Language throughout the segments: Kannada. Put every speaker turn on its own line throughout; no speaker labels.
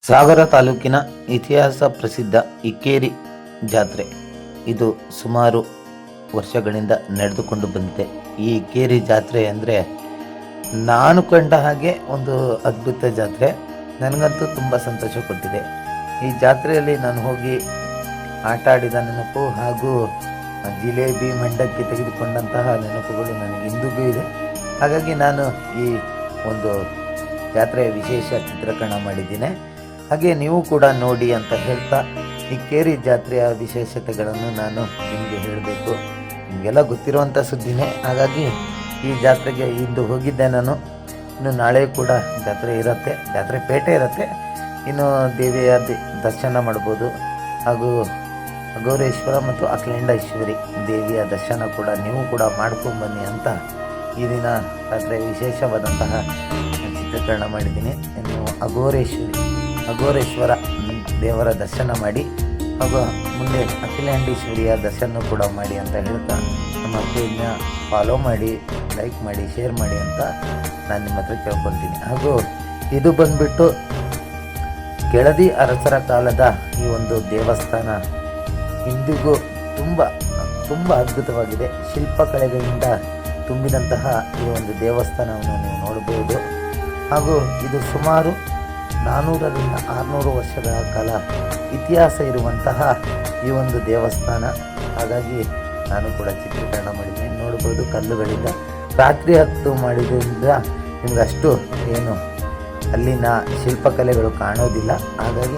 ಸಾಗರ ತಾಲೂಕಿನ ಇತಿಹಾಸ ಪ್ರಸಿದ್ಧ ಇಕ್ಕೇರಿ ಜಾತ್ರೆ ಇದು ಸುಮಾರು ವರ್ಷಗಳಿಂದ ನಡೆದುಕೊಂಡು ಬಂದಿದೆ. ಈ ಇಕ್ಕೇರಿ ಜಾತ್ರೆ ಅಂದರೆ ನಾನು ಕಂಡ ಹಾಗೆ ಒಂದು ಅದ್ಭುತ ಜಾತ್ರೆ. ನನಗಂತೂ ತುಂಬ ಸಂತೋಷ ಕೊಟ್ಟಿದೆ. ಈ ಜಾತ್ರೆಯಲ್ಲಿ ನಾನು ಹೋಗಿ ಆಟ ಆಡಿದ ನೆನಪು ಹಾಗೂ ಜಿಲೇಬಿ ಮಂಡಕ್ಕಿ ತೆಗೆದುಕೊಂಡಂತಹ ನೆನಪುಗಳು ನನಗೆ ಇಂದಿಗೂ ಇದೆ. ಹಾಗಾಗಿ ನಾನು ಈ ಒಂದು ಜಾತ್ರೆಯ ವಿಶೇಷ ಚಿತ್ರೀಕರಣ ಮಾಡಿದ್ದೀನಿ. ಹಾಗೆ ನೀವು ಕೂಡ ನೋಡಿ ಅಂತ ಹೇಳ್ತಾ ಈ ಕೇರಿ ಜಾತ್ರೆಯ ವಿಶೇಷತೆಗಳನ್ನು ನಾನು ನಿಮಗೆ ಹೇಳಬೇಕು. ನಿಮಗೆಲ್ಲ ಗೊತ್ತಿರುವಂಥ ಸುದ್ದಿನೇ. ಹಾಗಾಗಿ ಈ ಜಾತ್ರೆಗೆ ಇಂದು ಹೋಗಿದ್ದೆ ನಾನು. ಇನ್ನು ನಾಳೆ ಕೂಡ ಜಾತ್ರೆ ಇರುತ್ತೆ, ಜಾತ್ರೆ ಪೇಟೆ ಇರುತ್ತೆ. ಇನ್ನು ದೇವಿಯ ದರ್ಶನ ಮಾಡ್ಬೋದು. ಹಾಗೂ ಗೌರೇಶ್ವರ ಮತ್ತು ಅಖಿಲಾಂಡೇಶ್ವರಿ ದೇವಿಯ ದರ್ಶನ ಕೂಡ ನೀವು ಕೂಡ ಮಾಡ್ಕೊಂಬನ್ನಿ ಅಂತ ಈ ದಿನ ಜಾತ್ರೆ ವಿಶೇಷವಾದಂತಹ ಚಿತ್ರೀಕರಣ ಮಾಡಿದ್ದೀನಿ. ಇನ್ನು ಅಘೋರೇಶ್ವರ ದೇವರ ದರ್ಶನ ಮಾಡಿ ಹಾಗೂ ಮುಂದೆ ಅಖಿಲಾಂಡೇಶ್ವರಿಯ ದರ್ಶನ ಕೂಡ ಮಾಡಿ ಅಂತ ಹೇಳ್ತಾ ನಮ್ಮ ಪೇಜ್ನ ಫಾಲೋ ಮಾಡಿ, ಲೈಕ್ ಮಾಡಿ, ಶೇರ್ ಮಾಡಿ ಅಂತ ನಾನು ನಿಮ್ಮ ಹತ್ರ ಕೇಳ್ಕೊತೀನಿ. ಹಾಗೂ ಇದು ಬಂದುಬಿಟ್ಟು ಕೆಳದಿ ಅರಸರ ಕಾಲದ ಈ ಒಂದು ದೇವಸ್ಥಾನ ಇಂದಿಗೂ ತುಂಬ ಅದ್ಭುತವಾಗಿದೆ. ಶಿಲ್ಪಕಲೆಗಳಿಂದ ತುಂಬಿದಂತಹ ಈ ಒಂದು ದೇವಸ್ಥಾನವನ್ನು ನೀವು ನೋಡಬಹುದು. ಹಾಗೂ ಇದು ಸುಮಾರು 400ರಿಂದ 600 ವರ್ಷಗಳ ಕಾಲ ಇತಿಹಾಸ ಇರುವಂತಹ ಈ ಒಂದು ದೇವಸ್ಥಾನ. ಹಾಗಾಗಿ ನಾನು ಕೂಡ ಚಿತ್ರೀಕರಣ ಮಾಡಿದ್ದೀನಿ. ನೋಡ್ಬೋದು, ಕಲ್ಲುಗಳಿಂದ ರಾತ್ರಿ ಹೊತ್ತು ಮಾಡಿದ್ರಿಂದ ನಿಮ್ಗೆ ಅಷ್ಟು ಏನು ಅಲ್ಲಿನ ಶಿಲ್ಪಕಲೆಗಳು ಕಾಣೋದಿಲ್ಲ. ಹಾಗಾಗಿ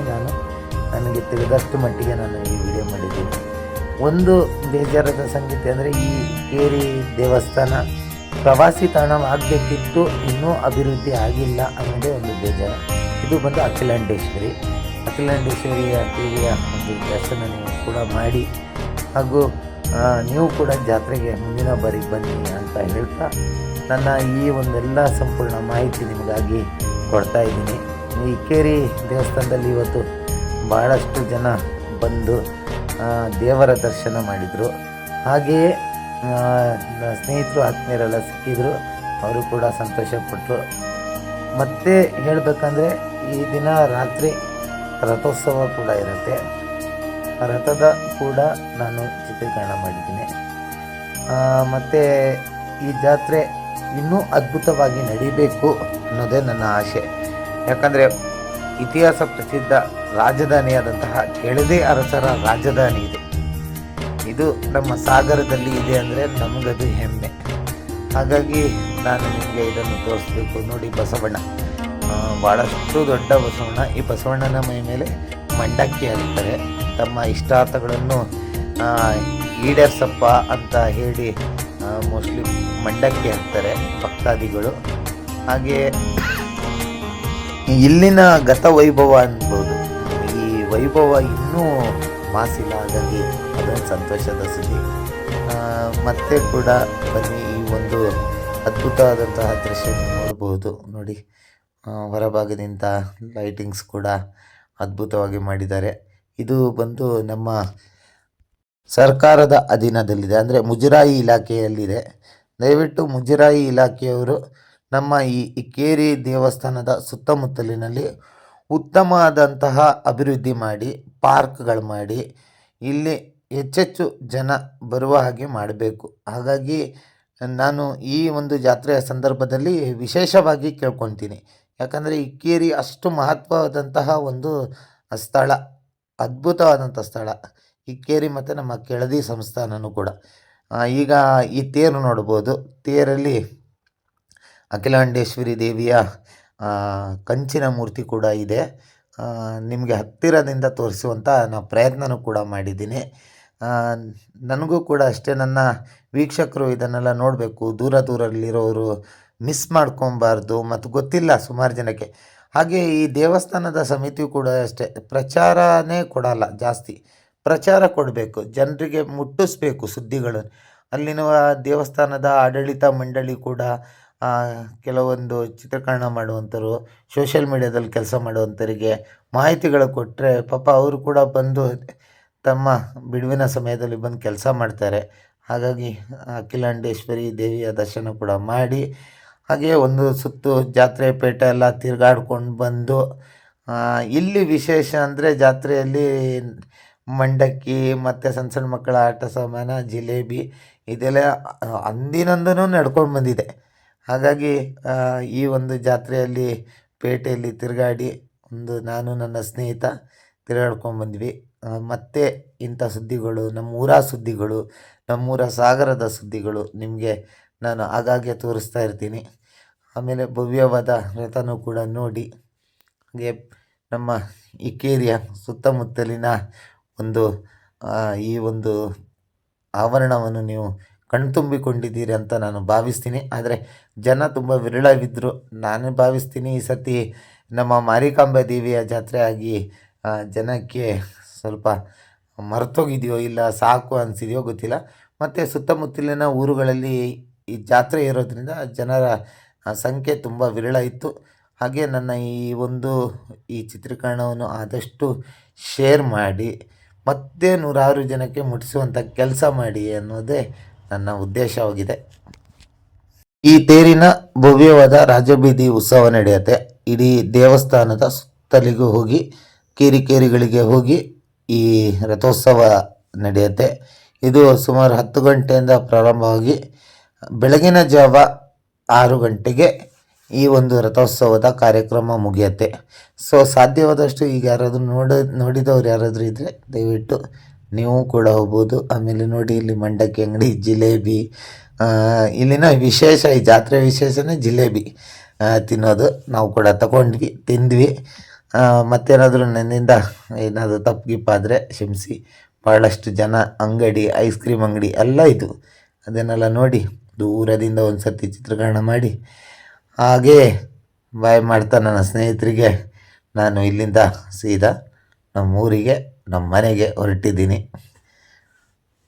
ನನಗೆ ತಿಳಿದಷ್ಟು ಮಟ್ಟಿಗೆ ನಾನು ಈ ವಿಡಿಯೋ ಮಾಡಿದ್ದೀನಿ. ಒಂದು ಬೇಜಾರದ ಸಂಗತಿ ಅಂದರೆ ಈ ಕೇರಿ ದೇವಸ್ಥಾನ ಪ್ರವಾಸಿ ತಾಣವಾಗಬೇಕಿತ್ತು, ಇನ್ನೂ ಅಭಿವೃದ್ಧಿ ಆಗಿಲ್ಲ ಅನ್ನೋದೇ ಒಂದು ಬೇಜಾರು. ಇದು ಬಂದು ಅಖಿಲಾಂಡೇಶ್ವರಿಯ ದೇವಿಯ ಒಂದು ದರ್ಶನ ನೀವು ಕೂಡ ಮಾಡಿ. ಹಾಗೂ ನೀವು ಕೂಡ ಜಾತ್ರೆಗೆ ಮುಂದಿನ ಬಾರಿ ಬನ್ನಿ ಅಂತ ಹೇಳ್ತಾ ನನ್ನ ಈ ಒಂದೆಲ್ಲ ಸಂಪೂರ್ಣ ಮಾಹಿತಿ ನಿಮಗಾಗಿ ಕೊಡ್ತಾ ಇದ್ದೀನಿ. ಈ ಇಕ್ಕೇರಿ ದೇವಸ್ಥಾನದಲ್ಲಿ ಇವತ್ತು ಭಾಳಷ್ಟು ಜನ ಬಂದು ದೇವರ ದರ್ಶನ ಮಾಡಿದರು. ಹಾಗೆಯೇ ಸ್ನೇಹಿತರು ಆತ್ಮೀಯರೆಲ್ಲ ಸಿಕ್ಕಿದ್ರು, ಅವರು ಕೂಡ ಸಂತೋಷಪಟ್ಟರು. ಮತ್ತು ಹೇಳಬೇಕಂದ್ರೆ ಈ ದಿನ ರಾತ್ರಿ ರಥೋತ್ಸವ ಕೂಡ ಇರುತ್ತೆ. ರಥದ ಕೂಡ ನಾನು ಚಿತ್ರೀಕರಣ ಮಾಡಿದ್ದೀನಿ. ಮತ್ತು ಈ ಜಾತ್ರೆ ಇನ್ನೂ ಅದ್ಭುತವಾಗಿ ನಡೀಬೇಕು ಅನ್ನೋದೇ ನನ್ನ ಆಸೆ. ಯಾಕಂದರೆ ಇತಿಹಾಸ ಪ್ರಸಿದ್ಧ ರಾಜಧಾನಿಯಾದಂತಹ ಕೆಳದಿ ಅರಸರ ರಾಜಧಾನಿ ಇದೆ. ಇದು ನಮ್ಮ ಸಾಗರದಲ್ಲಿ ಇದೆ ಅಂದರೆ ನಮಗದು ಹೆಮ್ಮೆ. ಹಾಗಾಗಿ ನಾನು ನಿಮಗೆ ಇದನ್ನು ತೋರಿಸ್ಬೇಕು. ನೋಡಿ, ಬಸವಣ್ಣ ಭಾಳಷ್ಟು ದೊಡ್ಡ ಬಸವಣ್ಣ. ಈ ಬಸವಣ್ಣನ ಮೈ ಮೇಲೆ ಮಂಡಕ್ಕಿ ಹಾಕ್ತಾರೆ. ತಮ್ಮ ಇಷ್ಟಾರ್ಥಗಳನ್ನು ಈಡೇರ್ಸಪ್ಪ ಅಂತ ಹೇಳಿ ಮೋಸ್ಟ್ಲಿ ಮಂಡಕ್ಕಿ ಹಾಕ್ತಾರೆ ಭಕ್ತಾದಿಗಳು. ಹಾಗೆ ಇಲ್ಲಿನ ಗತವೈಭವ ಅನ್ಬೋದು. ಈ ವೈಭವ ಇನ್ನೂ ಮಾಸಿಲ್ಲ. ಹಾಗಾಗಿ ಅದೊಂದು ಸಂತೋಷದ ಸುದ್ದಿ. ಮತ್ತೆ ಕೂಡ ಬನ್ನಿ, ಈ ಒಂದು ಅದ್ಭುತವಾದಂತಹ ದೃಶ್ಯ ನೋಡ್ಬೋದು. ನೋಡಿ, ಹೊರಭಾಗದಿಂದ ಲೈಟಿಂಗ್ಸ್ ಕೂಡ ಅದ್ಭುತವಾಗಿ ಮಾಡಿದ್ದಾರೆ. ಇದು ಬಂದು ನಮ್ಮ ಸರ್ಕಾರದ ಅಧೀನದಲ್ಲಿದೆ, ಅಂದರೆ ಮುಜರಾಯಿ ಇಲಾಖೆಯಲ್ಲಿದೆ. ದಯವಿಟ್ಟು ಮುಜರಾಯಿ ಇಲಾಖೆಯವರು ನಮ್ಮ ಈ ಇಕ್ಕೇರಿ ದೇವಸ್ಥಾನದ ಸುತ್ತಮುತ್ತಲಿನಲ್ಲಿ ಉತ್ತಮವಾದಂತಹ ಅಭಿವೃದ್ಧಿ ಮಾಡಿ, ಪಾರ್ಕ್ಗಳು ಮಾಡಿ, ಇಲ್ಲಿ ಹೆಚ್ಚೆಚ್ಚು ಜನ ಬರುವ ಹಾಗೆ ಮಾಡಬೇಕು. ಹಾಗಾಗಿ ನಾನು ಈ ಒಂದು ಜಾತ್ರೆಯ ಸಂದರ್ಭದಲ್ಲಿ ವಿಶೇಷವಾಗಿ ಕೇಳ್ಕೊತೀನಿ. ಯಾಕಂದರೆ ಇಕ್ಕೇರಿ ಅಷ್ಟು ಮಹತ್ವವಾದಂತಹ ಒಂದು ಸ್ಥಳ, ಅದ್ಭುತವಾದಂಥ ಸ್ಥಳ ಇಕ್ಕೇರಿ ಮತ್ತು ನಮ್ಮ ಕೆಳದಿ ಸಂಸ್ಥಾನನೂ ಕೂಡ. ಈಗ ಈ ತೇರು ನೋಡ್ಬೋದು. ತೇರಲ್ಲಿ ಅಖಿಲಾಂಡೇಶ್ವರಿ ದೇವಿಯ ಕಂಚಿನ ಮೂರ್ತಿ ಕೂಡ ಇದೆ. ನಿಮಗೆ ಹತ್ತಿರದಿಂದ ತೋರಿಸುವಂಥ ನಾನು ಪ್ರಯತ್ನನೂ ಕೂಡ ಮಾಡಿದ್ದೀನಿ. ನನಗೂ ಕೂಡ ಅಷ್ಟೇ, ನನ್ನ ವೀಕ್ಷಕರು ಇದನ್ನೆಲ್ಲ ನೋಡಬೇಕು, ದೂರದಲ್ಲಿರೋರು ಮಿಸ್ ಮಾಡ್ಕೊಬಾರ್ದು. ಮತ್ತು ಗೊತ್ತಿಲ್ಲ ಸುಮಾರು ಜನಕ್ಕೆ. ಹಾಗೆ ಈ ದೇವಸ್ಥಾನದ ಸಮಿತಿಯು ಕೂಡ ಅಷ್ಟೇ, ಪ್ರಚಾರನೇ ಕೊಡಲ್ಲ ಜಾಸ್ತಿ. ಪ್ರಚಾರ ಕೊಡಬೇಕು, ಜನರಿಗೆ ಮುಟ್ಟಿಸ್ಬೇಕು ಸುದ್ದಿಗಳನ್ನು. ಅಲ್ಲಿನ ದೇವಸ್ಥಾನದ ಆಡಳಿತ ಮಂಡಳಿ ಕೂಡ ಕೆಲವೊಂದು ಚಿತ್ರೀಕರಣ ಮಾಡುವಂಥವ್ರು, ಸೋಷಿಯಲ್ ಮೀಡಿಯಾದಲ್ಲಿ ಕೆಲಸ ಮಾಡುವಂಥವರಿಗೆ ಮಾಹಿತಿಗಳು ಕೊಟ್ಟರೆ ಪಾಪ ಅವರು ಕೂಡ ಬಂದು ತಮ್ಮ ಬಿಡುವಿನ ಸಮಯದಲ್ಲಿ ಬಂದು ಕೆಲಸ ಮಾಡ್ತಾರೆ. ಹಾಗಾಗಿ ಅಖಿಲಾಂಡೇಶ್ವರಿ ದೇವಿಯ ದರ್ಶನ ಕೂಡ ಮಾಡಿ, ಹಾಗೆಯೇ ಒಂದು ಸುತ್ತು ಜಾತ್ರೆ ಪೇಟೆ ಎಲ್ಲ ತಿರುಗಾಡ್ಕೊಂಡು ಬಂದು ಇಲ್ಲಿ ವಿಶೇಷ ಅಂದರೆ ಜಾತ್ರೆಯಲ್ಲಿ ಮಂಡಕ್ಕಿ ಮತ್ತು ಸಣ್ಣ ಸಣ್ಣ ಮಕ್ಕಳ ಆಟ ಸಾಮಾನು, ಜಿಲೇಬಿ ಇದೆಲ್ಲ ಅಂದಿನಿಂದನೂ ನಡ್ಕೊಂಡು ಬಂದಿದೆ. ಹಾಗಾಗಿ ಈ ಒಂದು ಜಾತ್ರೆಯಲ್ಲಿ ಪೇಟೆಯಲ್ಲಿ ತಿರುಗಾಡಿ ನಾನು ನನ್ನ ಸ್ನೇಹಿತ ತಿರುಗಾಡ್ಕೊಂಡ್ಬಂದ್ವಿ. ಮತ್ತು ಇಂಥ ಸುದ್ದಿಗಳು, ನಮ್ಮೂರ ಸುದ್ದಿಗಳು, ನಮ್ಮೂರ ಸಾಗರದ ಸುದ್ದಿಗಳು ನಿಮಗೆ ನಾನು ಆಗಾಗ್ಗೆ ತೋರಿಸ್ತಾ ಇರ್ತೀನಿ. ಆಮೇಲೆ ಭವ್ಯವಾದ ರಥನೂ ಕೂಡ ನೋಡಿ, ಹಾಗೆ ನಮ್ಮ ಇಕ್ಕೇರಿಯ ಸುತ್ತಮುತ್ತಲಿನ ಒಂದು ಈ ಒಂದು ಆವರಣವನ್ನು ನೀವು ಕಣ್ತುಂಬಿಕೊಂಡಿದ್ದೀರಿ ಅಂತ ನಾನು ಭಾವಿಸ್ತೀನಿ. ಆದರೆ ಜನ ತುಂಬ ವಿರಳವಿದ್ದರು. ನಾನು ಭಾವಿಸ್ತೀನಿ ಈ ಸರ್ತಿ ನಮ್ಮ ಮಾರಿಕಾಂಬಾ ದೇವಿಯ ಜಾತ್ರೆ ಆಗಿ ಜನಕ್ಕೆ ಸ್ವಲ್ಪ ಮರ್ತೋಗಿದೆಯೋ ಇಲ್ಲ ಸಾಕು ಅನಿಸಿದೆಯೋ ಗೊತ್ತಿಲ್ಲ. ಮತ್ತು ಸುತ್ತಮುತ್ತಲಿನ ಊರುಗಳಲ್ಲಿ ಈ ಜಾತ್ರೆ ಇರೋದ್ರಿಂದ ಜನರ ಸಂಖ್ಯೆ ತುಂಬ ವಿರಳ ಇತ್ತು. ಹಾಗೆ ನನ್ನ ಈ ಚಿತ್ರೀಕರಣವನ್ನು ಆದಷ್ಟು ಶೇರ್ ಮಾಡಿ ಮತ್ತೆ 100 ಜನಕ್ಕೆ ಮುಟ್ಟಿಸುವಂಥ ಕೆಲಸ ಮಾಡಿ ಅನ್ನೋದೇ ನನ್ನ ಉದ್ದೇಶವಾಗಿದೆ. ಈ ತೇರಿನ ಭವ್ಯವಾದ ರಾಜಬೀದಿ ಉತ್ಸವ ನಡೆಯುತ್ತೆ. ಇಡೀ ದೇವಸ್ಥಾನದ ಸುತ್ತಲಿಗೂ ಹೋಗಿ ಕೇರಿಗಳಿಗೆ ಹೋಗಿ ಈ ರಥೋತ್ಸವ ನಡೆಯುತ್ತೆ. ಇದು ಸುಮಾರು 10 ಗಂಟೆಯಿಂದ ಪ್ರಾರಂಭವಾಗಿ ಬೆಳಗಿನ ಜಾವ 6 ಗಂಟೆಗೆ ಈ ಒಂದು ರಥೋತ್ಸವದ ಕಾರ್ಯಕ್ರಮ ಮುಗಿಯುತ್ತೆ. ಸೊ ಸಾಧ್ಯವಾದಷ್ಟು ಈಗ ಯಾರಾದರೂ ನೋಡಿದವ್ರು ಯಾರಾದರೂ ಇದ್ದರೆ ದಯವಿಟ್ಟು ನೀವು ಕೂಡ ಹೋಗ್ಬೋದು. ಆಮೇಲೆ ನೋಡಿ, ಇಲ್ಲಿ ಮಂಡಕ್ಕಿ ಅಂಗಡಿ, ಜಿಲೇಬಿ, ಇಲ್ಲಿನ ವಿಶೇಷ, ಈ ಜಾತ್ರೆ ವಿಶೇಷನೇ ಜಿಲೇಬಿ ತಿನ್ನೋದು. ನಾವು ಕೂಡ ತಗೊಂಡ್ವಿ, ತಿಂದ್ವಿ. ಮತ್ತೇನಾದರೂ ನನ್ನಿಂದ ಏನಾದರೂ ತಪ್ಪು-ಗಿಪ್ಪಾದರೆ ಕ್ಷಮಿಸಿ. ಭಾಳಷ್ಟು ಜನ ಅಂಗಡಿ, ಐಸ್ ಕ್ರೀಮ್ ಅಂಗಡಿ ಎಲ್ಲ ಇತ್ತು. ಅದನ್ನೆಲ್ಲ ನೋಡಿ ದೂರದಿಂದ ಒಂದು ಸರ್ತಿ ಚಿತ್ರೀಕರಣ ಮಾಡಿ ಹಾಗೇ ಬಾಯ್ ಮಾಡ್ತಾ ನನ್ನ ಸ್ನೇಹಿತರಿಗೆ ನಾನು ಇಲ್ಲಿಂದ ಸೀದಾ ನಮ್ಮೂರಿಗೆ, ನಮ್ಮ ಮನೆಗೆ ಹೊರಟಿದ್ದೀನಿ.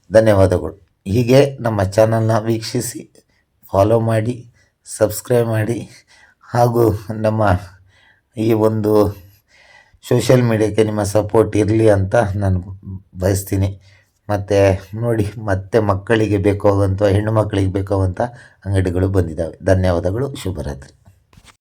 ಧನ್ಯವಾದಗಳು. ಹೀಗೆ ನಮ್ಮ ಚಾನಲ್ನ ವೀಕ್ಷಿಸಿ, ಫಾಲೋ ಮಾಡಿ, ಸಬ್ಸ್ಕ್ರೈಬ್ ಮಾಡಿ, ಹಾಗೂ ನಮ್ಮ ಈ ಒಂದು ಸೋಷಿಯಲ್ ಮೀಡಿಯಾಕ್ಕೆ ನಿಮ್ಮ ಸಪೋರ್ಟ್ ಇರಲಿ ಅಂತ ನಾನು ಬಯಸ್ತೀನಿ. ಮತ್ತು ನೋಡಿ, ಮತ್ತೆ ಮಕ್ಕಳಿಗೆ ಬೇಕಾಗುವಂಥ, ಹೆಣ್ಣು ಮಕ್ಕಳಿಗೆ ಬೇಕಾಗುವಂಥ ಅಂಗಡಿಗಳು ಬಂದಿದ್ದಾವೆ. ಧನ್ಯವಾದಗಳು. ಶುಭರಾತ್ರಿ.